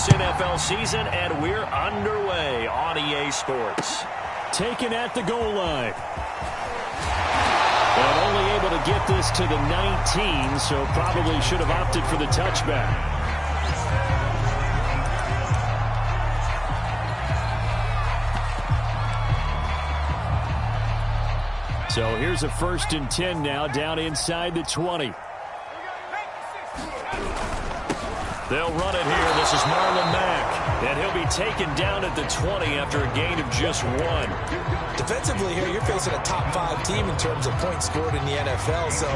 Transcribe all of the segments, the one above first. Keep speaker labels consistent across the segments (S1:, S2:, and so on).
S1: this NFL season, and we're underway on EA Sports.
S2: Taken at the goal line. And only able to get this to the 19, so probably should have opted for the touchback. So here's a 1st and 10 now, down inside the 20. They'll run it here. This is Marlon Mack. And he'll be taken down at the 20 after a gain of just 1.
S3: Defensively here, you're facing a top 5 team in terms of points scored in the NFL. So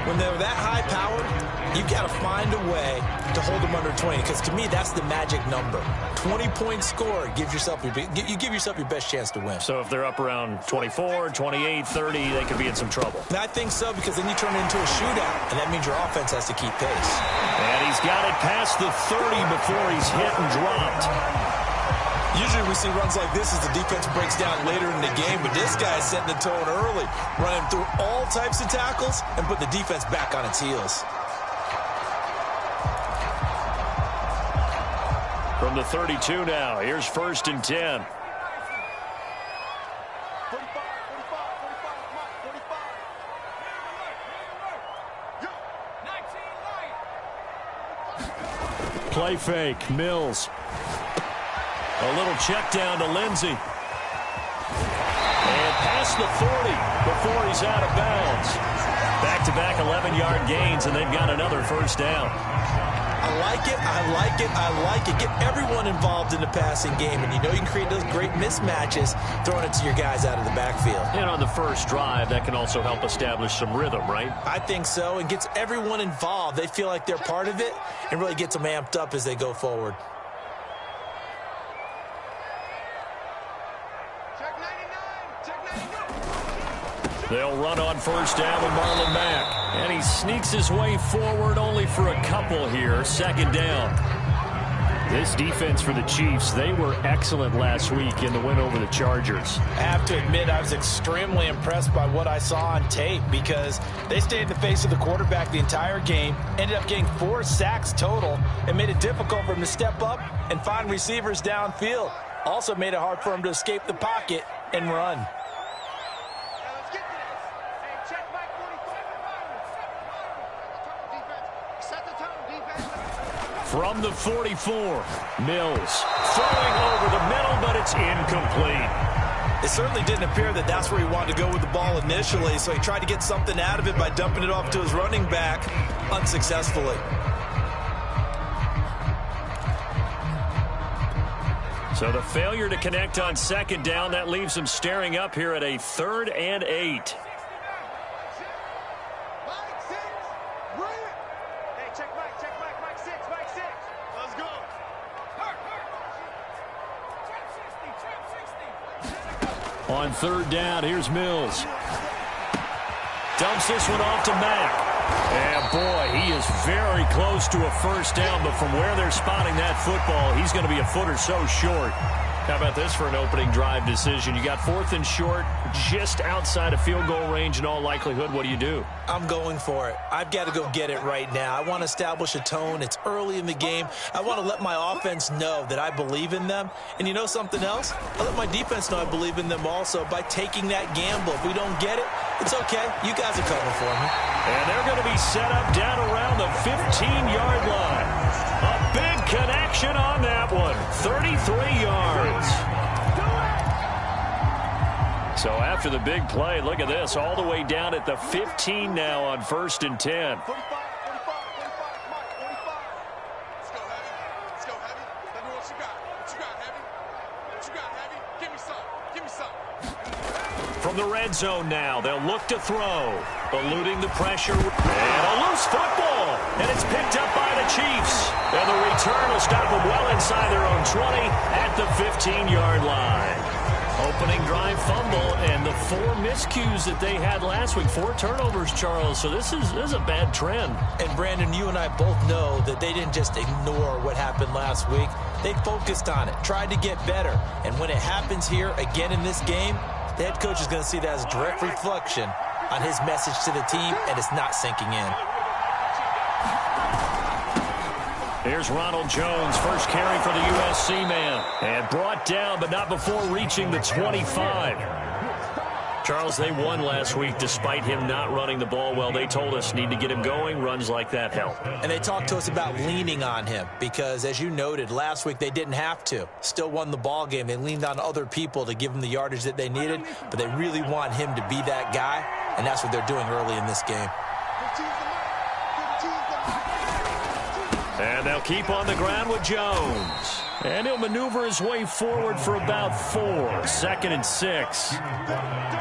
S3: when they're that high powered, you've got to find a way to hold them under 20. Because to me, that's the magic number. 20 points scored gives yourself you give yourself your best chance to win.
S1: So if they're up around 24, 28, 30, they could be in some trouble.
S3: And I think so, because then you turn it into a shootout, and that means your offense has to keep pace.
S1: And he's got it past the 30 before he's hit and dropped.
S3: Usually we see runs like this as the defense breaks down later in the game, but this guy is setting the tone early, running through all types of tackles and put the defense back on its heels.
S1: From the 32 now, here's 1st and 10.
S2: Play fake, Mills.
S1: A little check down to Lindsey. And past the 40 before he's out of bounds. Back-to-back 11-yard gains, and they've got another 1st down.
S3: I like it, I like it, I like it. Get everyone involved in the passing game, and you know you can create those great mismatches throwing it to your guys out of the backfield.
S1: And on the first drive, that can also help establish some rhythm, right?
S3: I think so, and gets everyone involved. They feel like they're part of it and really gets them amped up as they go forward.
S1: They'll run on 1st down with Marlon Mack. And he sneaks his way forward only for a couple here. 2nd down.
S2: This defense for the Chiefs, they were excellent last week in the win over the Chargers.
S3: I have to admit, I was extremely impressed by what I saw on tape because they stayed in the face of the quarterback the entire game, ended up getting 4 sacks total, and made it difficult for him to step up and find receivers downfield. Also made it hard for him to escape the pocket and run.
S1: From the 44, Mills throwing over the middle, but it's incomplete.
S3: It certainly didn't appear that that's where he wanted to go with the ball initially, so he tried to get something out of it by dumping it off to his running back unsuccessfully.
S1: So the failure to connect on 2nd down, that leaves him staring up here at a 3rd and 8.
S2: On 3rd down, here's Mills.
S1: Dumps this one off to Mack. And boy, he is very close to a 1st down, but from where they're spotting that football, he's going to be a foot or so short. How about this for an opening drive decision? You got 4th and short, just outside of field goal range in all likelihood. What do you do?
S3: I'm going for it. I've got to go get it right now. I want to establish a tone. It's early in the game. I want to let my offense know that I believe in them. And you know something else? I let my defense know I believe in them also by taking that gamble. If we don't get it, it's okay. You guys are coming for me.
S1: And they're going to be set up down around the 15-yard line. A big connection on that one. 33 yards. So after the big play, look at this. All the way down at the 15 now on 1st and 10. From the red zone now, they'll look to throw. Eluding the pressure. And a loose football. And it's picked up by the Chiefs. And the return will stop them well inside their own 20 at the 15-yard line. Opening drive fumble, and the 4 miscues that they had last week. 4 turnovers, Charles. So this is a bad trend.
S3: And, Brandon, you and I both know that they didn't just ignore what happened last week. They focused on it, tried to get better. And when it happens here again in this game, the head coach is going to see that as a direct reflection on his message to the team, and it's not sinking in.
S1: Here's Ronald Jones, first carry for the USC man. And brought down, but not before reaching the 25. Charles, they won last week despite him not running the ball well. They told us need to get him going. Runs like that help.
S3: And they talked to us about leaning on him because, as you noted, last week they didn't have to. Still won the ball game. They leaned on other people to give them the yardage that they needed, but they really want him to be that guy, and that's what they're doing early in this game.
S1: And they'll keep on the ground with Jones. And he'll maneuver his way forward for about 4. 2nd and 6.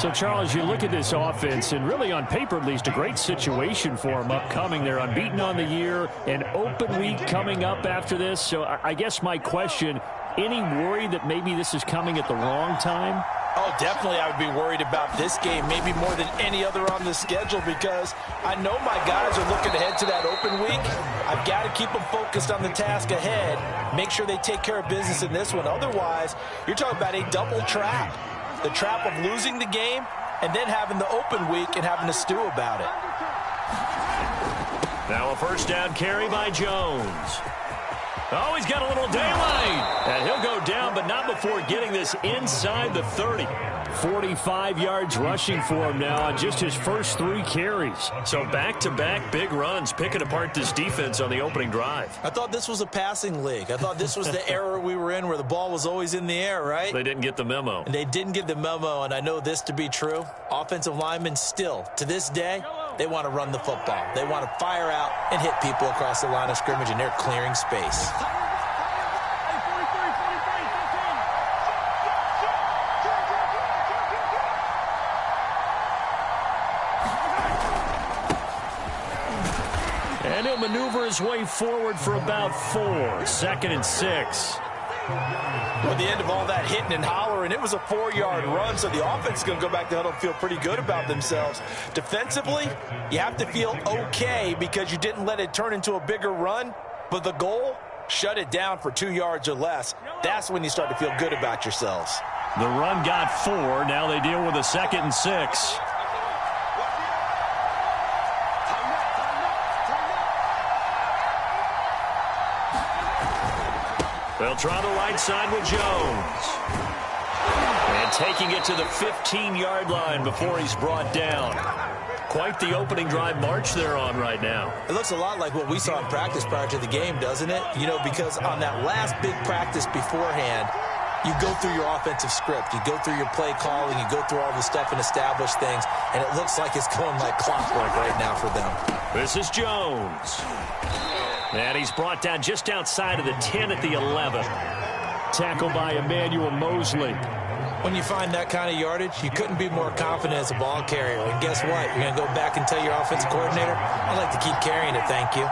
S2: So, Charles, you look at this offense, and really on paper at least, a great situation for them upcoming. They're unbeaten on the year, an open week coming up after this. So I guess my question, any worry that maybe this is coming at the wrong time?
S3: Oh, definitely I would be worried about this game, maybe more than any other on the schedule, because I know my guys are looking ahead to that open week. I've got to keep them focused on the task ahead, make sure they take care of business in this one. Otherwise, you're talking about a double trap. The trap of losing the game and then having the open week and having to stew about it.
S1: Now a first down carry by Jones. Oh, he's got a little daylight. And he'll go down, but not before getting this inside the 30.
S2: 45 yards rushing for him now on just his first 3 carries.
S1: So back-to-back big runs, picking apart this defense on the opening drive.
S3: I thought this was a passing league. I thought this was the era we were in where the ball was always in the air, right?
S1: They didn't get the memo.
S3: And they didn't get the memo, and I know this to be true. Offensive linemen still, to this day, they want to run the football. They want to fire out and hit people across the line of scrimmage, and they're clearing space.
S1: And he'll maneuver his way forward for about 4. 2nd and 6.
S3: At the end of all that hitting and hollering, it was a 4-yard run, so the offense is going to go back to huddle and feel pretty good about themselves. Defensively, you have to feel okay because you didn't let it turn into a bigger run, but the goal, shut it down for 2 yards or less. That's when you start to feel good about yourselves.
S1: The run got 4. Now they deal with a 2nd and 6. They'll try the right side with Jones. And taking it to the 15-yard line before he's brought down. Quite the opening drive march they're on right now.
S3: It looks a lot like what we saw in practice prior to the game, doesn't it? You know, because on that last big practice beforehand, you go through your offensive script. You go through your play calling. You go through all the stuff and establish things. And it looks like it's going like clockwork right now for them.
S1: This is Jones. And he's brought down just outside of the 10 at the 11.
S2: Tackled by Emmanuel Mosley.
S3: When you find that kind of yardage, you couldn't be more confident as a ball carrier. And guess what? You're going to go back and tell your offensive coordinator, I'd like to keep carrying it, thank you.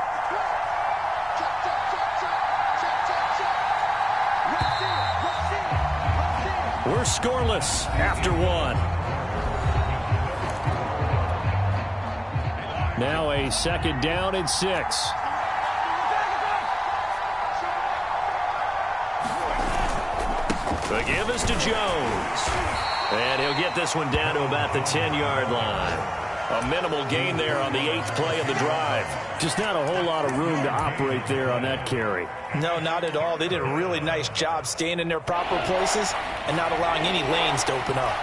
S1: We're scoreless after 1.
S2: Now a 2nd down and 6.
S1: The give is to Jones. And he'll get this one down to about the 10-yard line. A minimal gain there on the 8th play of the drive.
S2: Just not a whole lot of room to operate there on that carry.
S3: No, not at all. They did a really nice job staying in their proper places and not allowing any lanes to open up.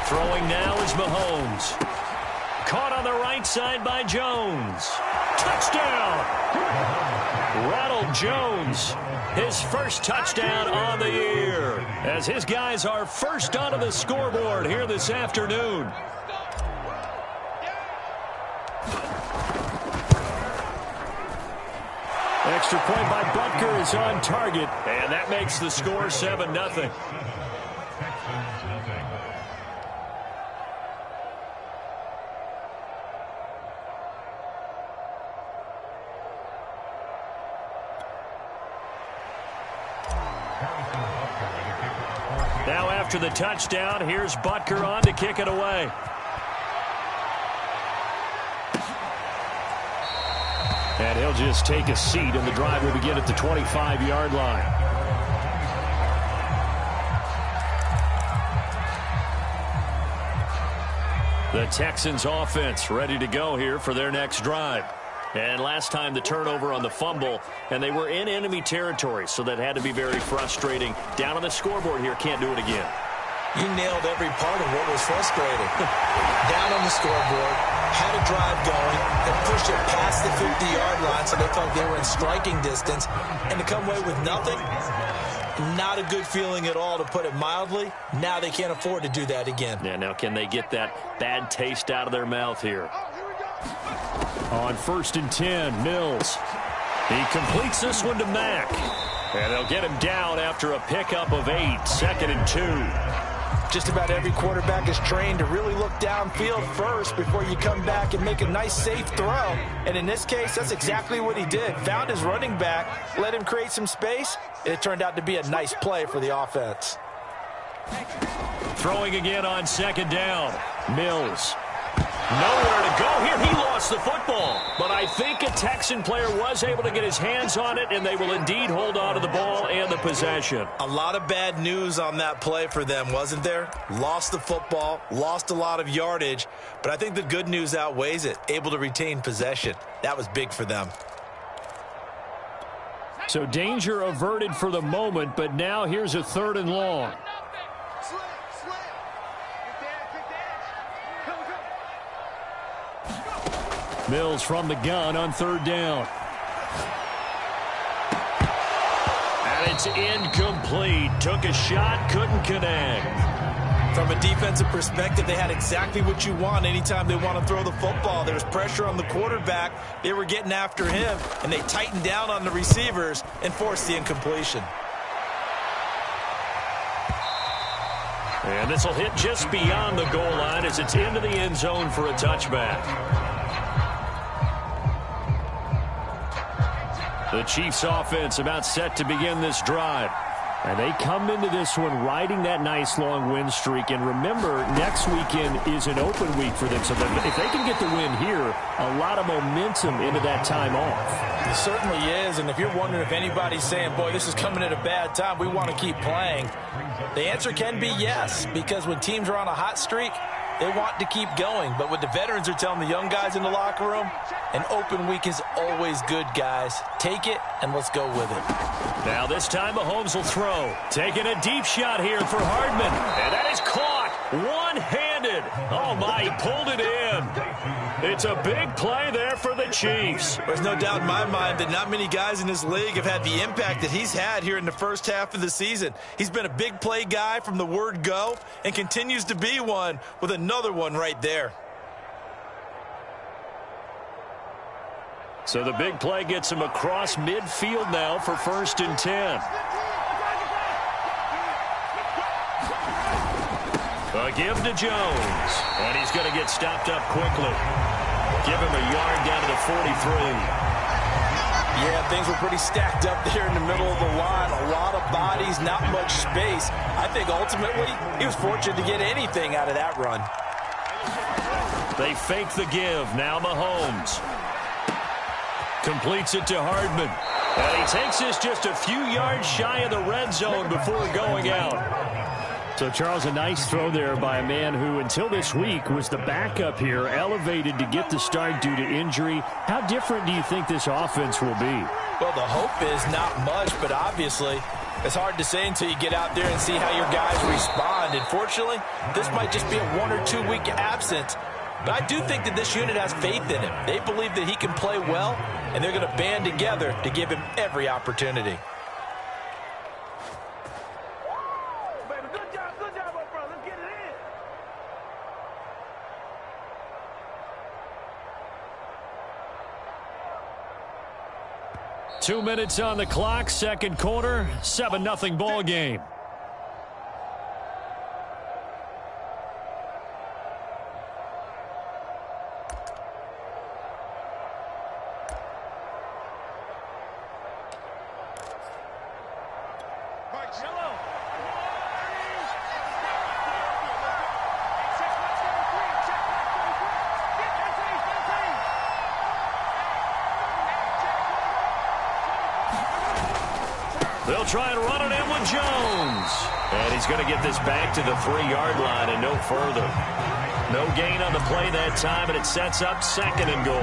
S1: Throwing now is Mahomes. Caught on the right side by Jones. Touchdown! Ronald Jones, his first touchdown on the year, as his guys are first onto the scoreboard here this afternoon.
S2: Extra point by Butker is on target.
S1: And that makes the score 7-0. Now after the touchdown, here's Butker on to kick it away.
S2: And he'll just take a seat, and the drive will begin at the 25-yard line.
S1: The Texans offense ready to go here for their next drive. And last time the turnover on the fumble, and they were in enemy territory, so that had to be very frustrating. Down on the scoreboard here, can't do it again.
S3: You nailed every part of what was frustrating. Down on the scoreboard, had a drive going, and pushed it past the 50-yard line so they felt they were in striking distance, and to come away with nothing, not a good feeling at all, to put it mildly. Now they can't afford to do that again.
S1: Yeah, now can they get that bad taste out of their mouth here?
S2: On 1st and 10, Mills. He completes this one to Mack.
S1: And they'll get him down after a pickup of 8, 2nd and 2.
S3: Just about every quarterback is trained to really look downfield first before you come back and make a nice, safe throw. And in this case, that's exactly what he did. Found his running back, let him create some space, and it turned out to be a nice play for the offense.
S1: Throwing again on 2nd down. Mills. Nowhere to go here. He lost the football. But I think a Texan player was able to get his hands on it, and they will indeed hold on to the ball and the possession.
S3: A lot of bad news on that play for them, wasn't there? Lost the football, lost a lot of yardage, but I think the good news outweighs it. Able to retain possession. That was big for them.
S2: So danger averted for the moment, but now here's a 3rd and long. Mills from the gun on 3rd down.
S1: And it's incomplete. Took a shot, couldn't connect.
S3: From a defensive perspective, they had exactly what you want anytime they want to throw the football. There was pressure on the quarterback. They were getting after him, and they tightened down on the receivers and forced the incompletion.
S1: And this will hit just beyond the goal line as it's into the end zone for a touchback. The Chiefs offense about set to begin this drive.
S2: And they come into this one riding that nice long win streak. And remember, next weekend is an open week for them. So that if they can get the win here, a lot of momentum into that time off.
S3: It certainly is. And if you're wondering if anybody's saying, boy, this is coming at a bad time, we want to keep playing, the answer can be yes. Because when teams are on a hot streak, they want to keep going. But what the veterans are telling the young guys in the locker room, an open week is always good, guys. Take it, and let's go with it.
S1: Now this time Mahomes will throw. Taking a deep shot here for Hardman. And that is caught one-handed. Oh, my, he pulled it in. It's a big play there for the Chiefs.
S3: There's no doubt in my mind that not many guys in this league have had the impact that he's had here in the first half of the season. He's been a big play guy from the word go and continues to be one with another one right there.
S1: So the big play gets him across midfield now for 1st and 10. A give to Jones. And he's going to get stopped up quickly. Give him a yard down to the 43.
S3: Yeah, things were pretty stacked up there in the middle of the line. A lot of bodies, not much space. I think ultimately he was fortunate to get anything out of that run.
S1: They fake the give. Now Mahomes completes it to Hardman. And he takes this just a few yards shy of the red zone before going out.
S2: So, Charles, a nice throw there by a man who, until this week, was the backup here, elevated to get the start due to injury. How different do you think this offense will be?
S3: Well, the hope is not much, but obviously it's hard to say until you get out there and see how your guys respond. Unfortunately, this might just be a 1 or 2 week absence. But I do think that this unit has faith in him. They believe that he can play well, and they're going to band together to give him every opportunity.
S4: Good job, my brother. Let's get it in.
S2: 2 minutes on the clock, second quarter, 7-0 ball game.
S1: They'll try and run it in with Jones. And he's going to get this back to the 3-yard line and no further. No gain on the play that time, and it sets up 2nd and goal.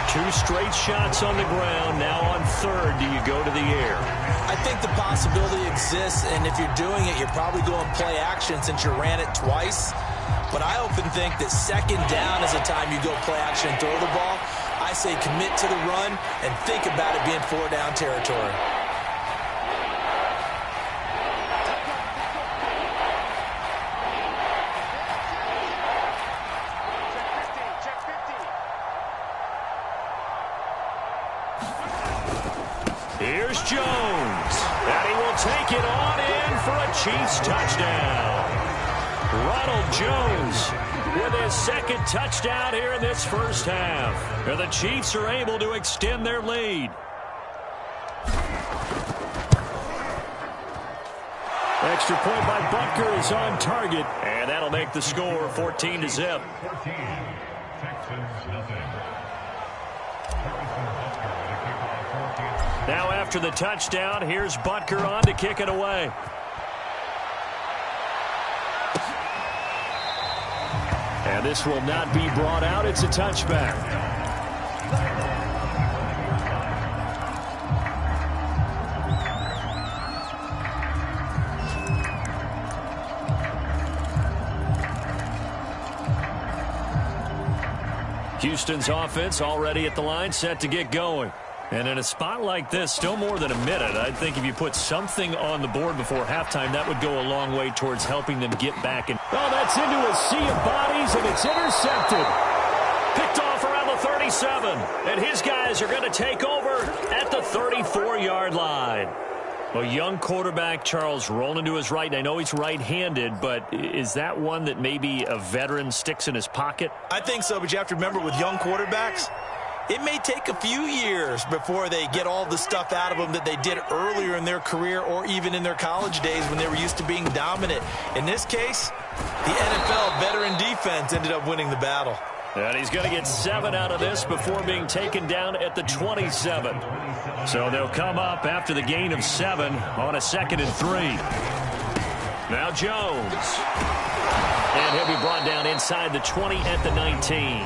S1: Two straight shots on the ground. Now on 3rd, do you go to the air?
S3: I think the possibility exists, and if you're doing it, you're probably going play action since you ran it twice. But I often think that 2nd down is the time you go play action and throw the ball. I say commit to the run and think about it being 4-down territory.
S1: Here's Jones, and he will take it on in for a Chiefs touchdown. Ronald Jones with his 2nd touchdown here in this first half. And the Chiefs are able to extend their lead.
S2: Extra point by Butker is on target.
S1: And that'll make the score 14-0. Now after the touchdown, here's Butker on to kick it away.
S2: And this will not be brought out. It's a touchback.
S1: Houston's offense already at the line, set to get going. And in a spot like this, still more than a minute, I think if you put something on the board before halftime, that would go a long way towards helping them get back. And
S2: oh, that's into a sea of bodies, and it's intercepted.
S1: Picked off around the 37. And his guys are going to take over at the 34-yard line. A young quarterback, Charles, rolling to his right. And I know he's right-handed, but is that one that maybe a veteran sticks in his pocket?
S3: I think so, but you have to remember with young quarterbacks, it may take a few years before they get all the stuff out of them that they did earlier in their career or even in their college days when they were used to being dominant. In this case, the NFL veteran defense ended up winning the battle.
S1: And he's going to get 7 out of this before being taken down at the 27. So they'll come up after the gain of 7 on a 2nd and 3. Now Jones. And he'll be brought down inside the 20 at the 19.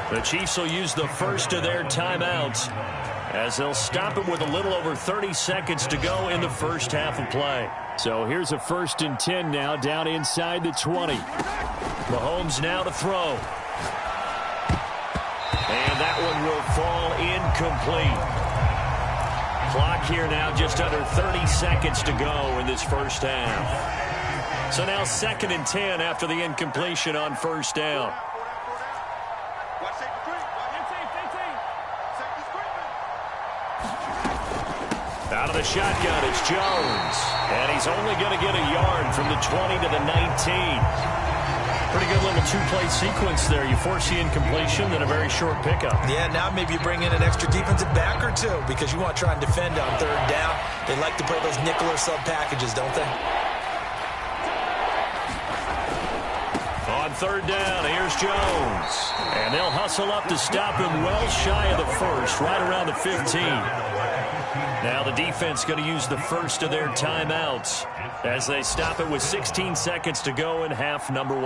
S1: The Chiefs will use the first of their timeouts as they'll stop it with a little over 30 seconds to go in the first half of play.
S2: So here's a 1st and 10 now down inside the 20.
S1: Mahomes now to throw. And that one will fall incomplete. Clock here now just under 30 seconds to go in this first half. So now 2nd and 10 after the incompletion on 1st down. Out of the shotgun, it's Jones. And he's only going to get a yard from the 20 to the 19. Pretty good little two-play sequence there. You force the incompletion, then a very short pickup.
S3: Yeah, now maybe you bring in an extra defensive back or two because you want to try and defend on 3rd down. They like to play those nickel or sub packages, don't they?
S1: On 3rd down, here's Jones. And they'll hustle up to stop him well shy of the 1st, right around the 15. Now the defense going to use the first of their timeouts as they stop it with 16 seconds to go in half number 1.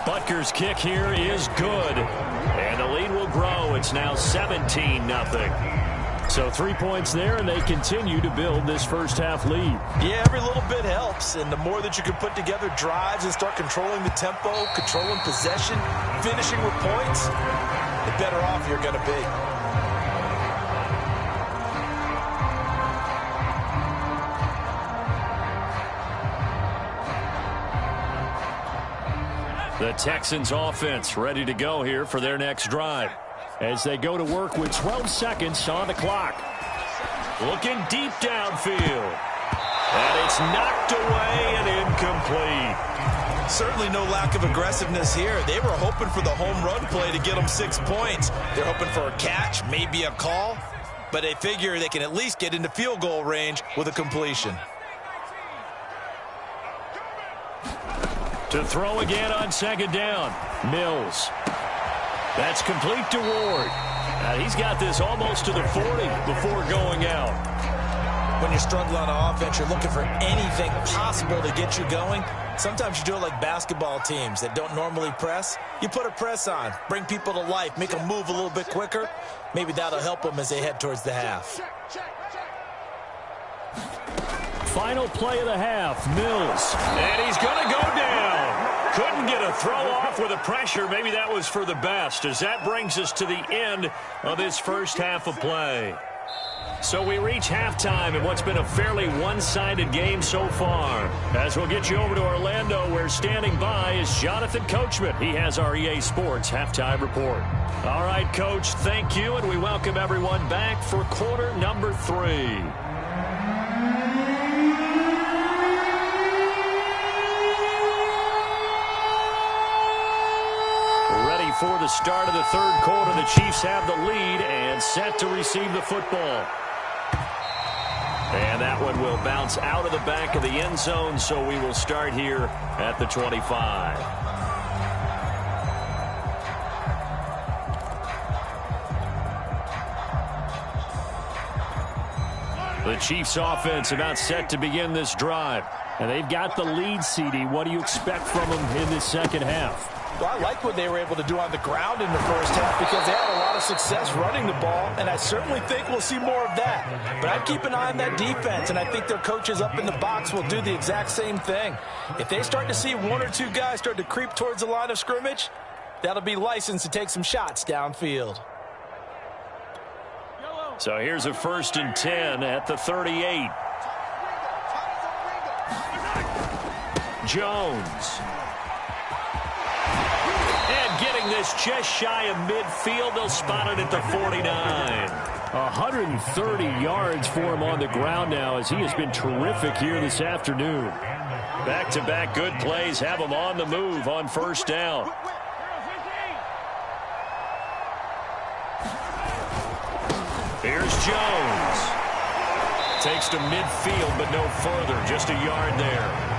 S1: Butker's kick here is good. And the lead will grow. It's now 17-0.
S2: So 3 points there, and they continue to build this first half lead.
S3: Yeah, every little bit helps, and the more that you can put together drives and start controlling the tempo, controlling possession, finishing with points, the better off you're going to be.
S1: The Texans offense ready to go here for their next drive.
S2: As they go to work with 12 seconds on the clock.
S1: Looking deep downfield. And it's knocked away and incomplete.
S3: Certainly no lack of aggressiveness here. They were hoping for the home run play to get them 6 points. They're hoping for a catch, maybe a call. but they figure they can at least get into field goal range with a completion.
S2: To throw again on second down. Mills. That's complete to Ward. He's got this almost to the 40 before going out.
S3: When you're struggling on offense, you're looking for anything possible to get you going. Sometimes you do it like basketball teams that don't normally press. You put a press on, bring people to life, make them move a little bit quicker. Maybe that'll help them as they head towards the half.
S2: Final play of the half, Mills.
S1: And he's going to go down. Couldn't get a throw off with the pressure. Maybe that was for the best, as that brings us to the end of this first half of play. So we reach halftime in what's been a fairly one-sided game so far. As we'll get you over to Orlando, where standing by is Jonathan Coachman. He has our EA Sports Halftime Report. All right, Coach, thank you, and we welcome everyone back for quarter number 3. For the start of the third quarter, the Chiefs have the lead and set to receive the football. And that one will bounce out of the back of the end zone, so we will start here at the 25. The Chiefs offense about set to begin this drive. And they've got the lead, CD. What do you expect from them in this second half?
S3: Well, I like what they were able to do on the ground in the first half because they had a lot of success running the ball, and I certainly think we'll see more of that. But I'd keep an eye on that defense, and I think their coaches up in the box will do the exact same thing. If they start to see one or two guys start to creep towards the line of scrimmage, that'll be licensed to take some shots downfield.
S1: So here's a 1st and 10 at the 38. Jones. Getting this just shy of midfield. They'll spot it at the 49.
S2: 130 yards for him on the ground now, as he has been terrific here this afternoon.
S1: Back-to-back good plays have him on the move on first down. Here's Jones. Takes to midfield, but no further. Just a yard there.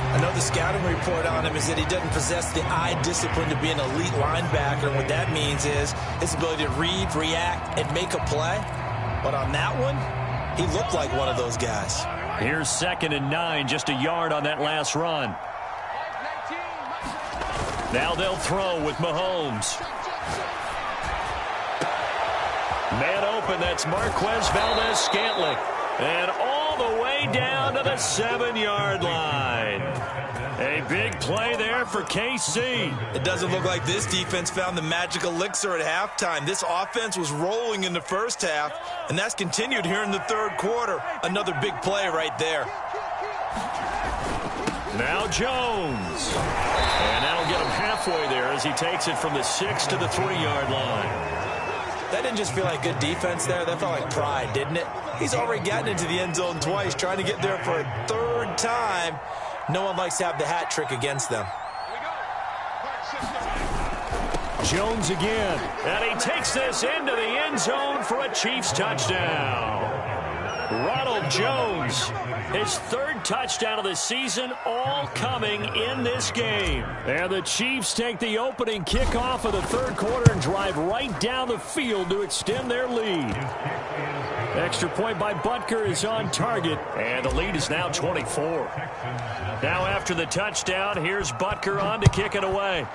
S3: I know the scouting report on him is that he doesn't possess the eye discipline to be an elite linebacker. And what that means is his ability to read, react, and make a play. But on that one, he looked like one of those guys.
S1: Here's 2nd and 9, just a yard on that last run. Now they'll throw with Mahomes. Man open, that's Marquez Valdez-Scantling. And all the way down to the 7-yard line. A big play there for KC.
S3: It doesn't look like this defense found the magic elixir at halftime. This offense was rolling in the first half, and that's continued here in the third quarter. Another big play right there.
S1: Now Jones. And that'll get him halfway there as he takes it from the 6 to the 3-yard line.
S3: That didn't just feel like good defense there. That felt like pride, didn't it? He's already gotten into the end zone twice, trying to get there for a third time. No one likes to have the hat trick against them.
S2: Jones again.
S1: And he takes this into the end zone for a Chiefs touchdown. Ronald Jones, his 3rd touchdown of the season, all coming in this game.
S2: And the Chiefs take the opening kickoff of the third quarter and drive right down the field to extend their lead. Extra point by Butker is on target.
S1: And the lead is now 24. Now after the touchdown, here's Butker on to kick it away.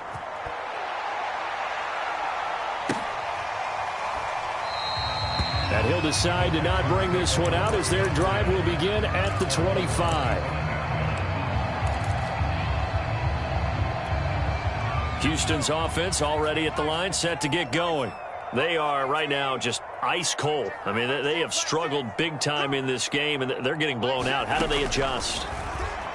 S2: And he'll decide to not bring this one out as their drive will begin at the 25.
S1: Houston's offense already at the line, set to get going. They are right now just ice cold. I mean, they have struggled big time in this game, and they're getting blown out. How do they adjust?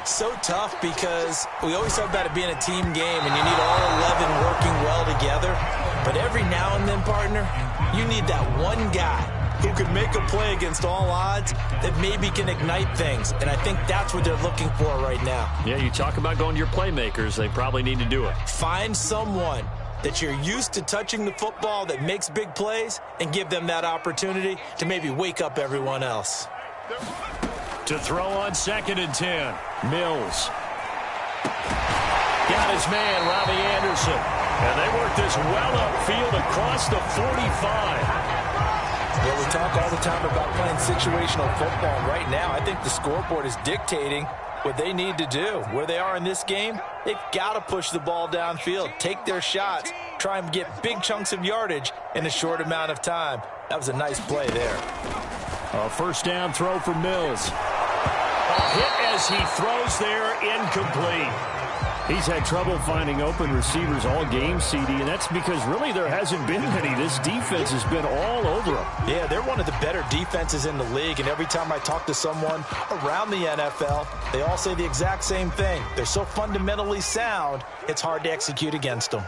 S3: So tough because we always talk about it being a team game, and you need all 11 working well together. But every now and then, partner, you need that one guy who could make a play against all odds that maybe can ignite things. And I think that's what they're looking for right now.
S1: Yeah, you talk about going to your playmakers. They probably need to do it.
S3: Find someone that you're used to touching the football that makes big plays and give them that opportunity to maybe wake up everyone else.
S2: To throw on 2nd and 10. Mills. Got his man, Robbie Anderson. And they work this well upfield across the 45.
S3: Well, we talk all the time about playing situational football. Right now, I think the scoreboard is dictating what they need to do. Where they are in this game, they've got to push the ball downfield, take their shots, try and get big chunks of yardage in a short amount of time. That was a nice play there.
S2: A 1st down throw for Mills. A hit as he throws there, incomplete. He's had trouble finding open receivers all game, CD, and that's because really there hasn't been many. This defense has been all over them.
S3: Yeah, they're one of the better defenses in the league, and every time I talk to someone around the NFL, they all say the exact same thing. They're so fundamentally sound, it's hard to execute against them.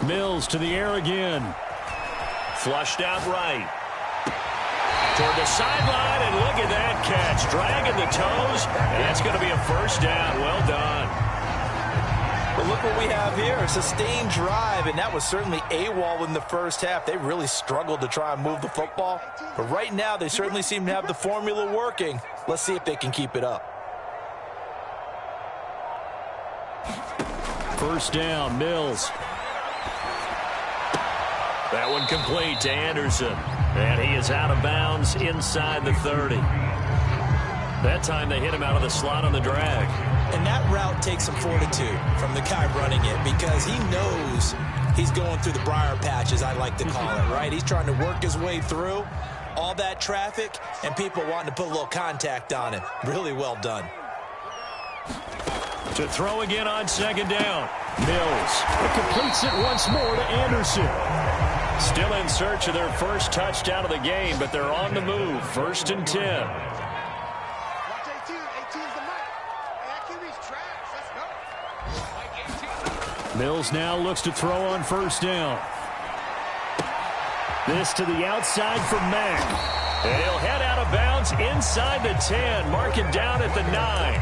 S2: Mills to the air again.
S1: Flushed out right. Toward the sideline, and look at that catch. Dragging the toes, and that's going to be a 1st down. Well done.
S3: But look what we have here, a sustained drive, and that was certainly AWOL in the first half. They really struggled to try and move the football. But right now, they certainly seem to have the formula working. Let's see if they can keep it up.
S2: 1st down, Mills.
S1: That one complete to Anderson. And he is out of bounds inside the 30. That time they hit him out of the slot on the drag.
S3: And that route takes some fortitude from the guy running it because he knows he's going through the briar patch, as I like to call it, right? He's trying to work his way through all that traffic and people wanting to put a little contact on him. Really well done.
S2: To throw again on 2nd down. Mills. It completes it once more to Anderson. Still in search of their 1st touchdown of the game, but they're on the move. 1st and 10. Mills now looks to throw on 1st down. This to the outside for Mack. And he'll head out of bounds inside the 10. Mark it down at the 9.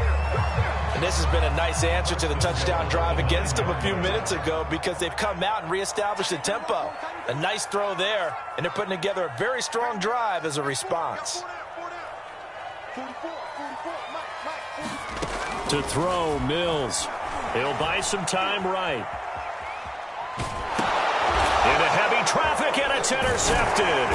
S3: And this has been a nice answer to the touchdown drive against them a few minutes ago because they've come out and reestablished the tempo. A nice throw there, and they're putting together a very strong drive as a response.
S2: To throw, Mills.
S1: He'll buy some time right. Into heavy traffic, and it's intercepted.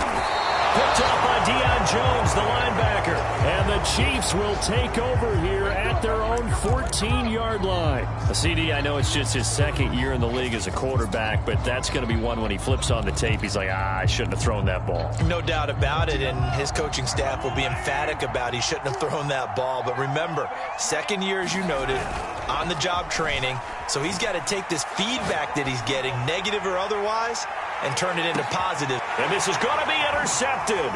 S1: Picked up by Deion Jones, the linebacker.
S2: And the Chiefs will take over here at their own 14-yard line. CD, I know it's just his 2nd year in the league as a quarterback, but that's going to be one when he flips on the tape. He's like, I shouldn't have thrown that ball.
S3: No doubt about it, and his coaching staff will be emphatic about he shouldn't have thrown that ball. But remember, 2nd year, as you noted, on-the-job training, so he's got to take this feedback that he's getting, negative or otherwise, and turn it into positive.
S1: And this is going to be intercepted.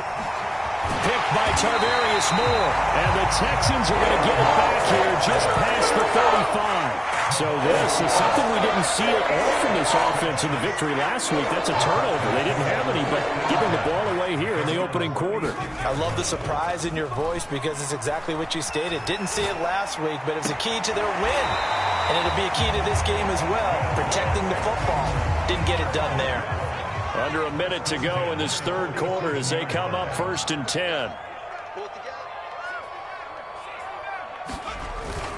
S2: Picked by Tarvarius Moore. And the Texans are going to get it back here just past the 35. So this is something we didn't see at all from this offense in the victory last week. That's a turnover. They didn't have any, but giving the ball away here in the opening quarter.
S3: I love the surprise in your voice because it's exactly what you stated. Didn't see it last week, but it was a key to their win. And it'll be a key to this game as well, protecting the football. Didn't get it done there.
S2: Under a minute to go in this 3rd quarter as they come up 1st and 10.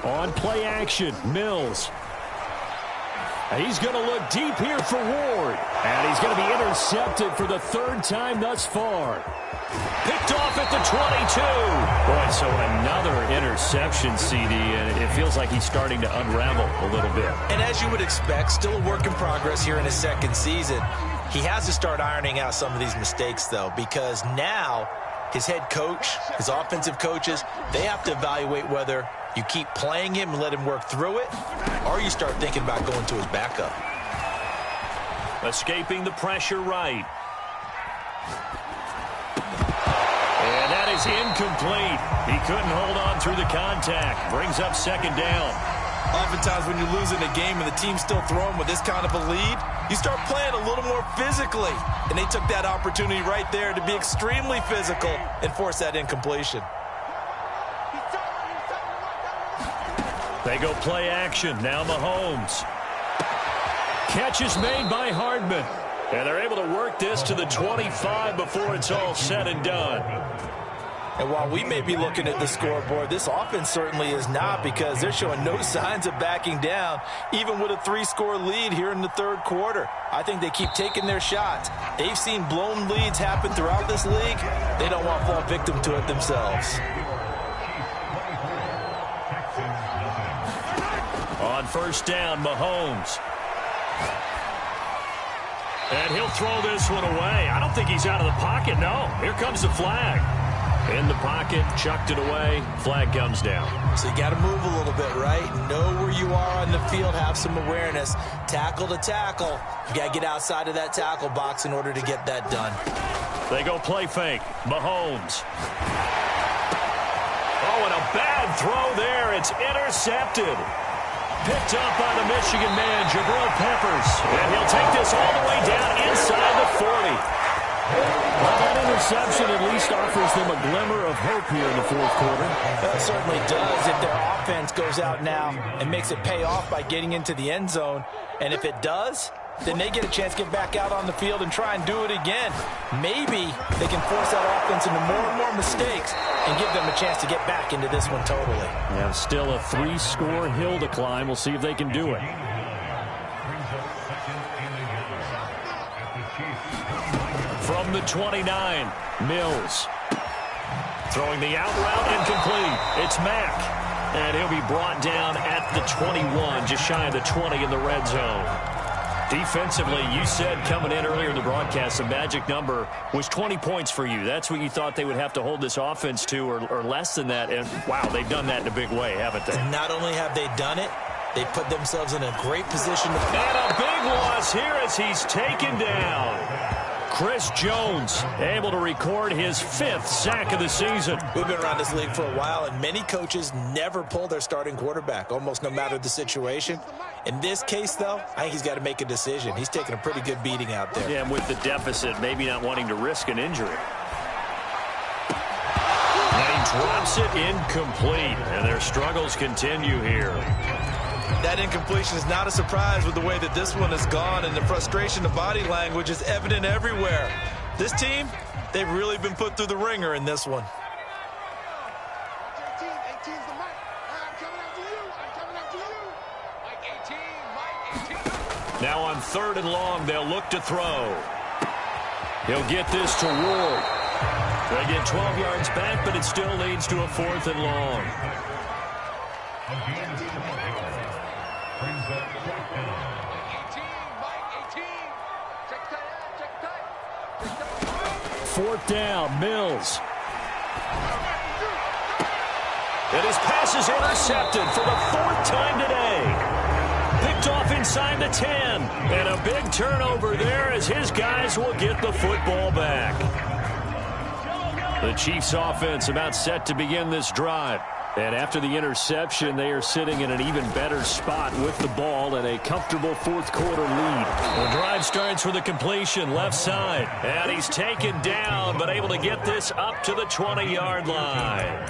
S2: On play action, Mills. And he's going to look deep here for Ward. And he's going to be intercepted for the 3rd time thus far.
S1: Picked off at the 22.
S2: Boy, so another interception, CD, and it feels like he's starting to unravel a little bit.
S3: And as you would expect, still a work in progress here in his 2nd season. He has to start ironing out some of these mistakes, though, because now his head coach, his offensive coaches, they have to evaluate whether you keep playing him and let him work through it, or you start thinking about going to his backup.
S1: Escaping the pressure right. And that is incomplete. He couldn't hold on through the contact. Brings up 2nd down.
S3: Oftentimes when you're losing a game and the team's still throwing with this kind of a lead, you start playing a little more physically. And they took that opportunity right there to be extremely physical and force that incompletion.
S1: They go play action. Now Mahomes. Catch is made by Hardman. And they're able to work this to the 25 before it's all said and done.
S3: And while we may be looking at the scoreboard, this offense certainly is not, because they're showing no signs of backing down, even with a 3-score lead here in the third quarter. I think they keep taking their shots. They've seen blown leads happen throughout this league. They don't want to fall victim to it themselves.
S1: On first down, Mahomes. And he'll throw this one away. I don't think he's out of the pocket, no. Here comes the flag. In the pocket, chucked it away. Flag comes down.
S3: So you got to move a little bit, right? Know where you are on the field, have some awareness. Tackle to tackle. You got to get outside of that tackle box in order to get that done.
S1: They go play fake. Mahomes. Oh, and a bad throw there. It's intercepted. Picked up by the Michigan man, Jabril Peppers. And he'll take this all the way down inside the 40.
S2: Well, that interception at least offers them a glimmer of hope here in the fourth quarter.
S3: That certainly does if their offense goes out now and makes it pay off by getting into the end zone. And if it does, then they get a chance to get back out on the field and try and do it again. Maybe they can force that offense into more and more mistakes and give them a chance to get back into this one totally.
S2: Yeah, still a 3-score hill to climb. We'll see if they can do it.
S1: From the 29, Mills. Throwing the out route, incomplete. It's Mack. And he'll be brought down at the 21, just shy of the 20 in the red zone. Defensively, you said coming in earlier in the broadcast, the magic number was 20 points for you. That's what you thought they would have to hold this offense to, or less than that. And, wow, they've done that in a big way, haven't they?
S3: And not only have they done it, they put themselves in a great position.
S1: And a big loss here as he's taken down. Chris Jones able to record his 5th sack of the season.
S3: We've been around this league for a while, and many coaches never pull their starting quarterback, almost no matter the situation. In this case, though, I think he's got to make a decision. He's taking a pretty good beating out there.
S1: Yeah, and with the deficit, maybe not wanting to risk an injury. And he drops it incomplete, and their struggles continue here.
S3: That incompletion is not a surprise with the way that this one has gone, and the frustration, the body language is evident everywhere. This team, they've really been put through the ringer in this one.
S1: Now on 3rd and long, they'll look to throw. He'll get this to Ward. They get 12 yards back, but it still leads to a 4th and long.
S2: 4th down, Mills.
S1: And his pass is intercepted for the 4th time today. Picked off inside the 10. And a big turnover there as his guys will get the football back. The Chiefs offense about set to begin this drive. And after the interception, they are sitting in an even better spot with the ball and a comfortable fourth quarter lead. The drive starts with a completion left side. And he's taken down, but able to get this up to the 20-yard line.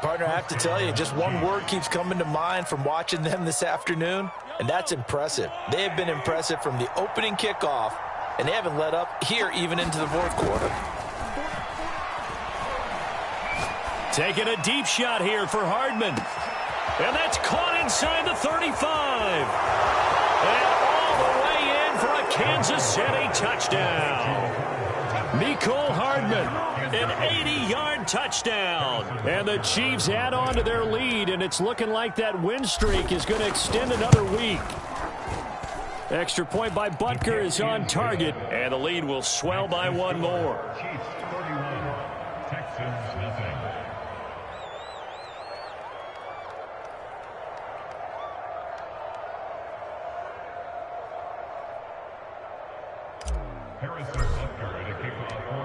S3: Partner, I have to tell you, just one word keeps coming to mind from watching them this afternoon, and that's impressive. They have been impressive from the opening kickoff, and they haven't let up here even into the fourth quarter.
S1: Taking a deep shot here for Hardman. And that's caught inside the 35. And all the way in for a Kansas City touchdown. Mecole Hardman, an 80-yard touchdown. And the Chiefs add on to their lead, and it's looking like that win streak is going to extend another week. Extra point by Butker is on target, and the lead will swell by one more.
S5: Chiefs 31, Texans nothing.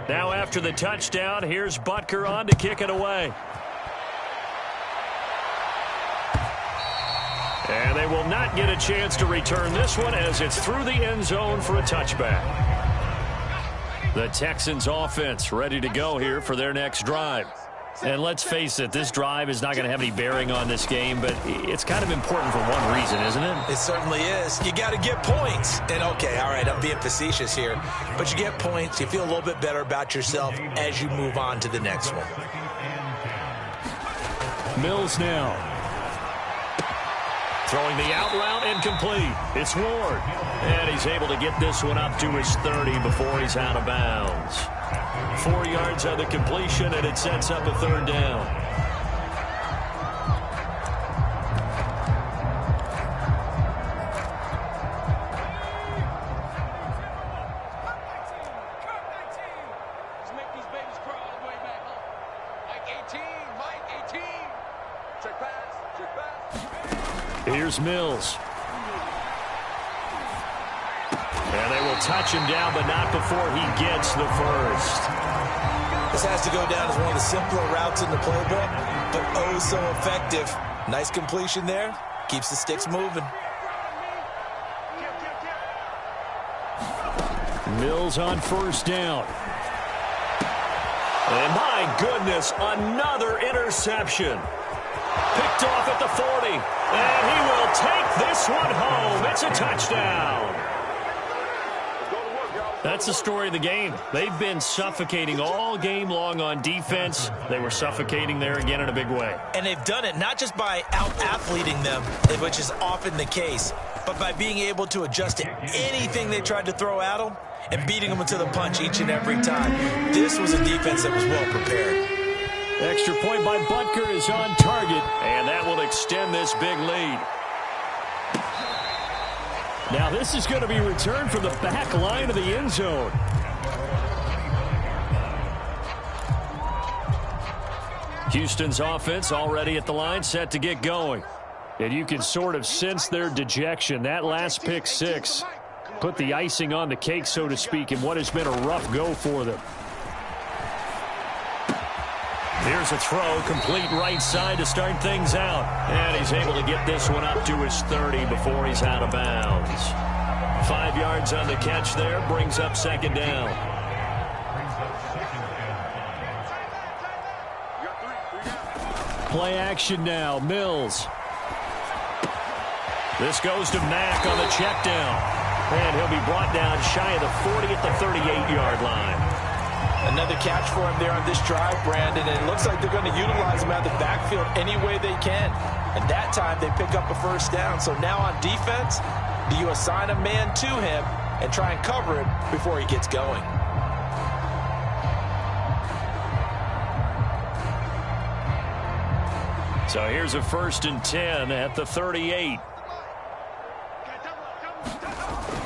S1: Now after the touchdown, here's Butker on to kick it away. And they will not get a chance to return this one as it's through the end zone for a touchback. The Texans offense ready to go here for their next drive.
S2: And let's face it, this drive is not going to have any bearing on this game, but it's kind of important for one reason, isn't it?
S3: It certainly is. You got to get points. And, okay, all right, I'm being facetious here. But you get points. You feel a little bit better about yourself as you move on to the next one.
S2: Mills now.
S1: Throwing the out route incomplete. It's Ward. And he's able to get this one up to his 30 before he's out of bounds. 4 yards on the completion, and it sets up a third down.
S4: Let's make these babies crawl all the way back home. Mike 18. Check pass.
S2: Here's Mills.
S1: And they will touch him down, but not before he gets the first.
S3: This has to go down as one of the simpler routes in the playbook, but oh so effective. Nice completion there. Keeps the sticks moving.
S2: Mills on first down.
S1: And my goodness, another interception. Picked off at the 40. And he will take this one home. It's a touchdown.
S2: That's the story of the game. They've been suffocating all game long on defense. They were suffocating there again in a big way.
S3: And they've done it not just by out-athleting them, which is often the case, but by being able to adjust to anything they tried to throw at them and beating them to the punch each and every time. This was a defense that was well prepared.
S2: Extra point by Butker is on target.
S1: And that will extend this big lead.
S2: Now this is going to be returned from the back line of the end zone. Houston's offense already at the line, set to get going. And you can sort of sense their dejection. That last pick six put the icing on the cake, so to speak, in what has been a rough go for them.
S1: Here's a throw, complete right side to start things out. And he's able to get this one up to his 30 before he's out of bounds. 5 yards on the catch there, brings up second down.
S2: Play action now, Mills.
S1: This goes to Mack on the check down. And he'll be brought down shy of the 40 at the 38-yard line.
S3: Another catch for him there on this drive, Brandon, and it looks like they're going to utilize him out of the backfield any way they can. And that time they pick up a first down. So now on defense, do you assign a man to him and try and cover him before he gets going?
S1: So here's a 1st and 10 at the 38.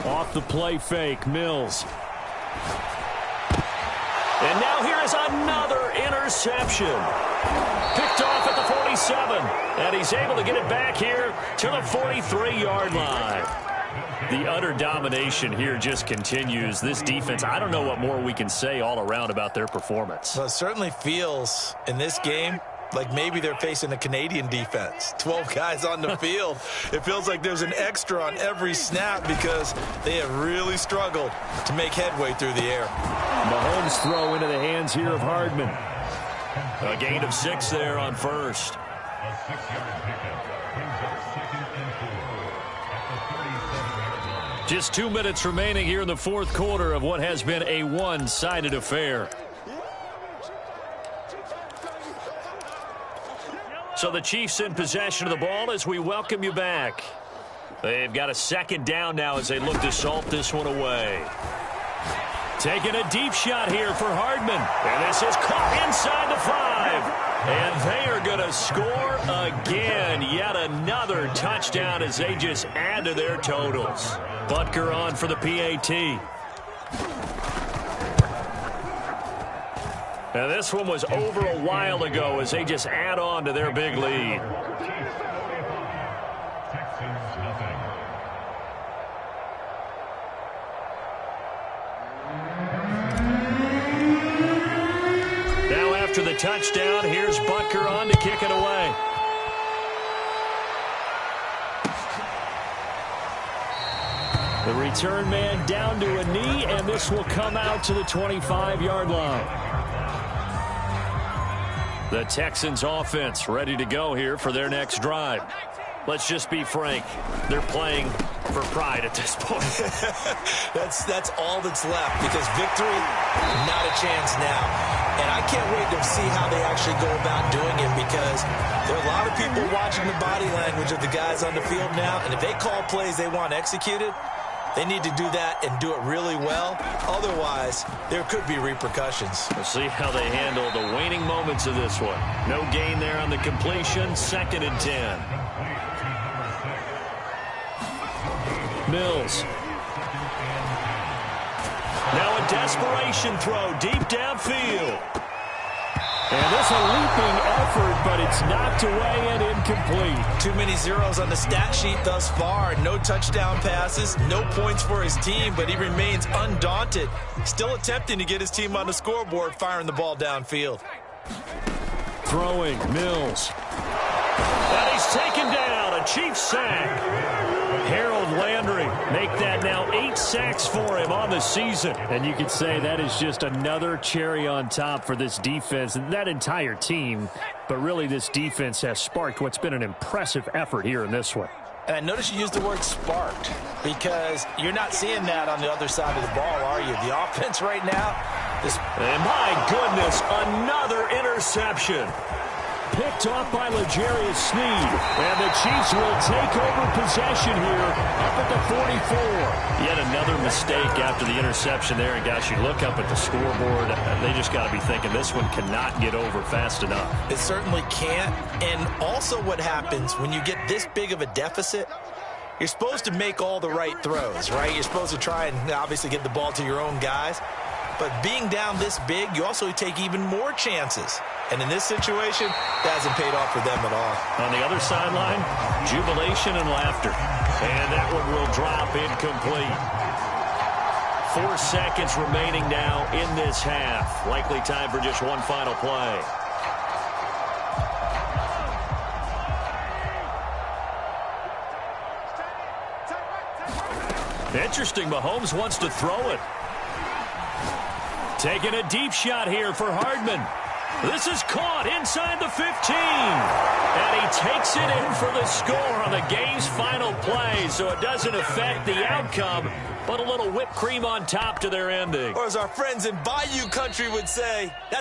S2: Off the play fake, Mills.
S1: And now here is another interception. Picked off at the 47. And he's able to get it back here to the 43-yard line. The utter domination here just continues. This defense, I don't know what more we can say all around about their performance.
S3: Well, it certainly feels in this game like maybe they're facing a Canadian defense. 12 guys on the field. It feels like there's an extra on every snap because they have really struggled to make headway through the air.
S2: Mahomes throw into the hands here of Hardman.
S1: A gain of 6 there on first.
S5: A 6-yard pickup brings up 2nd and 4 at the 37-yard line.
S2: Just 2 minutes remaining here in the fourth quarter of what has been a one-sided affair.
S1: So the Chiefs in possession of the ball as we welcome you back. They've got a second down now as they look to salt this one away. Taking a deep shot here for Hardman. And this is caught inside the 5. And they are going to score again. Yet another touchdown as they just add to their totals. Butker on for the PAT. And this one was over a while ago as they just add on to their big lead.
S5: Texans nothing.
S1: Now after the touchdown, here's Butker on to kick it away.
S2: The return man down to a knee, and this will come out to the 25-yard line.
S1: The Texans offense ready to go here for their next drive. Let's just be frank. They're playing for pride at this point.
S3: That's all that's left, because victory, not a chance now. And I can't wait to see how they actually go about doing it, because there are a lot of people watching the body language of the guys on the field now, and if they call plays they want executed, they need to do that and do it really well. Otherwise, there could be repercussions.
S1: We'll see how they handle the waning moments of this one. No gain there on the completion. 2nd and 10. Mills. Now a desperation throw deep downfield.
S2: And this a leaping effort, but it's knocked away and incomplete.
S3: Too many zeros on the stat sheet thus far. No touchdown passes, no points for his team, but he remains undaunted. Still attempting to get his team on the scoreboard, firing the ball downfield.
S2: Throwing, Mills.
S1: And he's taken down. A Chiefs sack. Harold Landry make that now 8 sacks for him on the season.
S2: And you could say that is just another cherry on top for this defense and that entire team. But really, this defense has sparked what's been an impressive effort here in this one.
S3: And I noticed you used the word sparked, because you're not seeing that on the other side of the ball, are you? The offense right now.
S1: And my goodness, another interception.
S2: Picked off by L'Jarius Sneed. And the Chiefs will take over possession here up at the 44.
S1: Yet another mistake after the interception there. And, gosh, you look up at the scoreboard, they just got to be thinking this one cannot get over fast enough.
S3: It certainly can't. And also what happens when you get this big of a deficit, you're supposed to make all the right throws, right? You're supposed to try and obviously get the ball to your own guys. But being down this big, you also take even more chances. And in this situation, that hasn't paid off for them at all.
S1: On the other sideline, jubilation and laughter. And that one will drop incomplete. 4 seconds remaining now in this half. Likely time for just one final play. Interesting, Mahomes wants to throw it. Taking a deep shot here for Hardman. This is caught inside the 15. And he takes it in for the score on the game's final play. So it doesn't affect the outcome, but a little whipped cream on top to their ending.
S3: Or as our friends in Bayou Country would say, that's